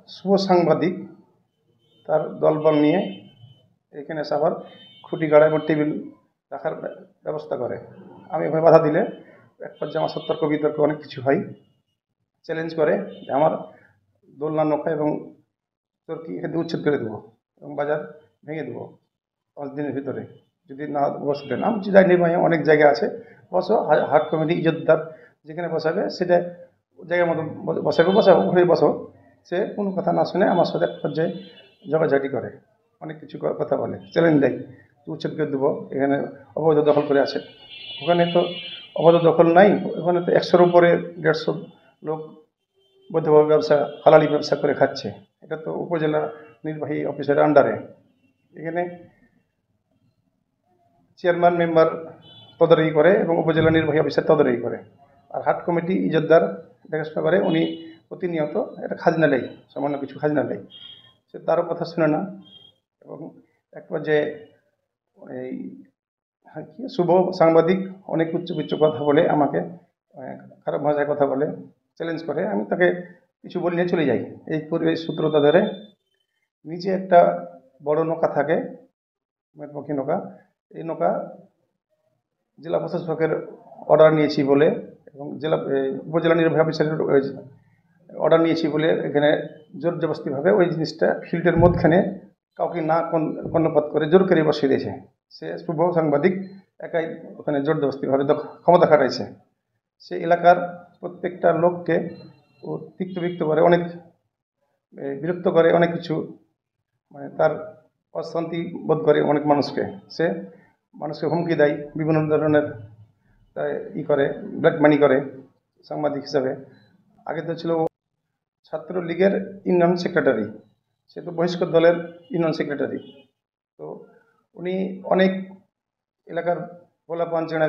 শুভ সাংবাদিক তার দলবল নিয়ে এখানে এসে আবার খুঁটি গাড়া এবং টেবিল রাখার ব্যবস্থা করে। আমি ওখানে বাধা দিলে এক পর্যায়ে আমার সতর্ক বিতর্ক অনেক কিছু হয়। চ্যালেঞ্জ করে যে আমার দোলনা নৌকা এবং চরকি এখানে উচ্ছেদ করে দেবো এবং বাজার ভেঙে দেবো 5 দিনের ভিতরে যদি না বসতে দেন। আমি যাই নির্বাহী অনেক জায়গা আছে, বসো, হাট কমিটি ইজ্জতদার যেখানে বসাবে সেটা জায়গার মতো বসাবো ওখানে বসো। সে কোনো কথা না শুনে আমার সাথে এক পর্যায়ে ঝগড়াঝাটি করে, অনেক কিছু কথা বলে, চ্যালেঞ্জ দেয় উচ্ছেদ করে দেবো, এখানে অবৈধ দখল করে আছে। ওখানে তো অবৈধ দখল নাই, ওখানে তো 100-র উপরে 150 লোক বৈধভাবে ব্যবসা, হালালি ব্যবসা করে খাচ্ছে। এটা তো উপজেলা নির্বাহী অফিসের আন্ডারে। এখানে চেয়ারম্যান মেম্বার তদারকি করে এবং উপজেলা নির্বাহী অফিসার তদারকি করে, আর হাট কমিটি ইজ্জতদার দেখাশোনা করে। উনি প্রতিনিয়ত এটা খাজনা নেই, সামান্য কিছু খাজনা নেই, সে তারও কথা শুনে না। এবং এক পর্যায়ে এই শুভ সাংবাদিক অনেক উচ্চ কথা বলে আমাকে, খারাপ ভাষায় কথা বলে, চ্যালেঞ্জ করে। আমি তাকে কিছু বলে নিয়ে চলে যাই। এই পরিবেশ সূত্রতা ধরে নিচে একটা বড় নৌকা থাকে, মেদমুখী নৌকা। এই নৌকা জেলা প্রশাসকের অর্ডার নিয়েছি বলে এবং উপজেলা নির্বাহী অফিসারের অর্ডার নিয়েছি বলে এখানে জোর জবরদস্তিভাবে ওই জিনিসটা ফিল্ডের মধ্যখানে কাউকে না কর্ণপাত করে জোর করে বসিয়ে দিয়েছে। সে শুভ সাংবাদিক একাই ওখানে জোর জবরদস্তিভাবে ক্ষমতা খাটাইছে। সে এলাকার প্রত্যেকটা লোককে ও তিক্ত করে, অনেক বিরক্ত করে, অনেক কিছু মানে তার অশান্তি বোধ করে অনেক মানুষকে। সে মানুষকে হুমকি দেয়, বিভিন্ন ধরনের করে, ব্ল্যাক মানি করে সাংবাদিক হিসাবে। আগে তো ছিল ছাত্রলীগের ইউনিয়ন সেক্রেটারি, সে তো বহিষ্কৃত দলের ইউনিয়ন সেক্রেটারি। তো উনি অনেক এলাকার গোলা পাঞ্চেনা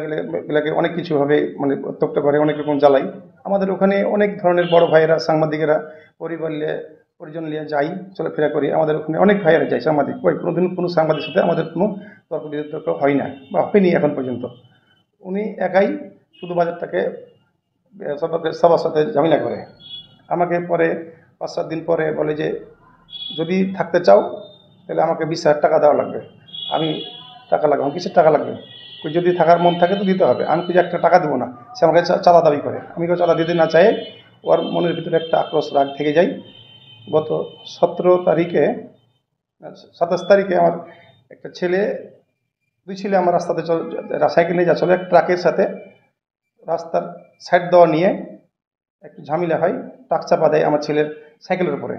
এলাকায় অনেক কিছুভাবে মানে উত্তপ্ত করে, অনেক রকম জ্বালাই। আমাদের ওখানে অনেক ধরনের বড় ভাইয়েরা সাংবাদিকেরা পরিজন নিয়ে যাই, চলাফেরা করি। আমাদের ওখানে অনেক ভাইয়েরা যায় সাংবাদিক, কোনোদিন কোনো সাংবাদিকের সাথে আমাদের কোনো তর্ক বিতর্ক হয় না বা হয়নি এখন পর্যন্ত। উনি একাই শুধু বাজারটাকে সবার সাথে ঝামেলা করে। আমাকে পরে 5-7 দিন পরে বলে যে যদি থাকতে চাও তাহলে আমাকে 20,000 টাকা দেওয়া লাগবে। আমি টাকা লাগবে, কিসের টাকা লাগবে? যদি থাকার মন থাকে তো দিতে হবে। আমি কিছু একটা টাকা দেবো না, সে আমাকে চাঁদা দাবি করে। আমি কেউ চাঁদা দিতে না চাই, ওর মনের ভিতরে একটা আক্রোশ রাগ থেকে যায়। গত 27 তারিখে আমার একটা ছেলে, 2 ছেলে আমার রাস্তাতে সাইকেল নিয়ে যাচ্ছিল, এক ট্রাকের সাথে রাস্তার সাইড দেওয়া নিয়ে একটু ঝামেলা হয়, ট্রাক চাপা দেয় আমার ছেলের সাইকেলের উপরে।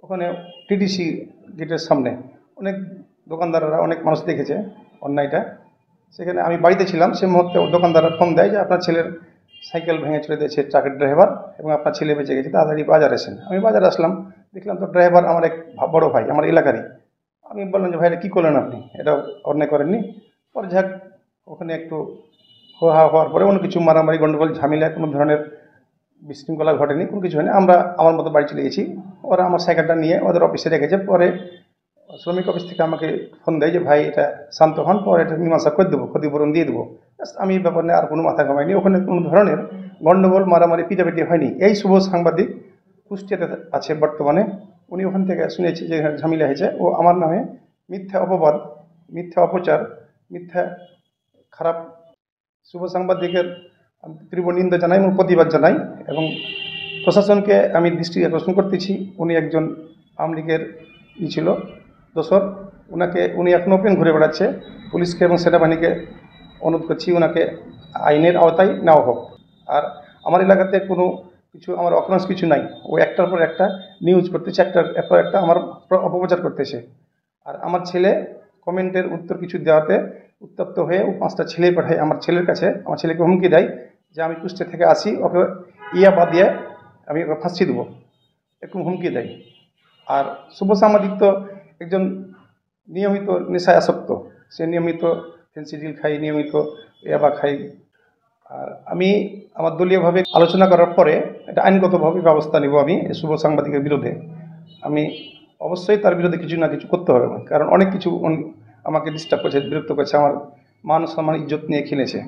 ওখানে টিডিসি গেটের সামনে অনেক দোকানদাররা, অনেক মানুষ দেখেছে অন্যায়টা। সেখানে আমি বাড়িতে ছিলাম, সে মুহূর্তে দোকানদাররা ফোন দেয় যে আপনার ছেলের সাইকেল ভেঙে চলে দিয়েছে ট্রাকের ড্রাইভার এবং আপনার ছেলে বেঁচে গেছে, তাড়াতাড়ি বাজার আসেন। আমি বাজারে আসলাম, দেখলাম তো ড্রাইভার আমার এক বড় ভাই, আমার এলাকারই। আমি বললাম যে ভাইরা কী করলেন আপনি, এটা অন্যায় করেননি। পরে যাক ওখানে একটু হওয়ার পরে অনেক কিছু মারামারি গন্ডগোল ঝামেলা, কোনো ধরনের বিশৃঙ্খলা ঘটেনি, কোনো কিছু হয়নি। আমরা আমার মতো বাড়ি চলে গেছি। ওরা আমার সাইকেলটা নিয়ে ওদের অফিসে রেখেছে। পরে শ্রমিক অফিস থেকে আমাকে ফোন দেয় যে ভাই এটা শান্ত হন, পরে এটা মীমাংসা করে দেবো, ক্ষতিপূরণ দিয়ে দেবো। আমি এই ব্যাপার নিয়ে আর কোনো মাথা ঘামাইনি। ওখানে কোনো ধরনের গন্ডগোল মারামারি পিটাপিটি হয়নি। এই শুভ সাংবাদিক কুষ্টিয়াতে আছে বর্তমানে। উনি ওখান থেকে শুনেছি যে ঝামেলা হয়েছে। ও আমার নামে মিথ্যা অপবাদ, মিথ্যা অপচার, মিথ্যা খারাপ। শুভ সাংবাদিকের তীব্র নিন্দা জানাই এবং প্রতিবাদ জানাই এবং প্রশাসনকে আমি দৃষ্টি আকর্ষণ করতেছি। উনি একজন আওয়ামী লীগের ছিল দোসর, উনি এখন ওপেন ঘুরে বেড়াচ্ছে। পুলিশকে এবং সেনাবাহিনীকে অনুরোধ করছি ওনাকে আইনের আওতায় নেওয়া হোক। আর আমার এলাকাতে কোনো কিছু আমার অফেন্স কিছু নাই, ও একটার পর একটা নিউজ করতেছে, একটার পর একটা আমার অপপ্রচার করতেছে। আর আমার ছেলে কমেন্টের উত্তর কিছু দেওয়াতে উত্তপ্ত হয়ে ও 5টা ছেলে পাঠায় আমার ছেলের কাছে। আমার ছেলেকে হুমকি দেয় যে আমি কুষ্টিয়া থেকে আসি, ওকে বাদ দিয়ে আমি ওকে ফাঁসি দেবো, এরকম হুমকি দেয়। আর শুভ সাংবাদিক তো একজন নিয়মিত নেশায় আসক্ত, সে নিয়মিত ফেন্সিডিল খাই, নিয়মিত ইয়াবা খাই। আর আমি আমার দলীয়ভাবে আলোচনা করার পরে এটা আইনগতভাবে ব্যবস্থা নেব আমি শুভ সাংবাদিকের বিরুদ্ধে। আমি অবশ্যই তার বিরুদ্ধে কিছু না কিছু করতে হবে, কারণ অনেক কিছু আমাকে ডিস্টার্ব করেছে, বিরক্ত করেছে, আমার মান সম্মান ইজ্জত নিয়ে খেলেছে।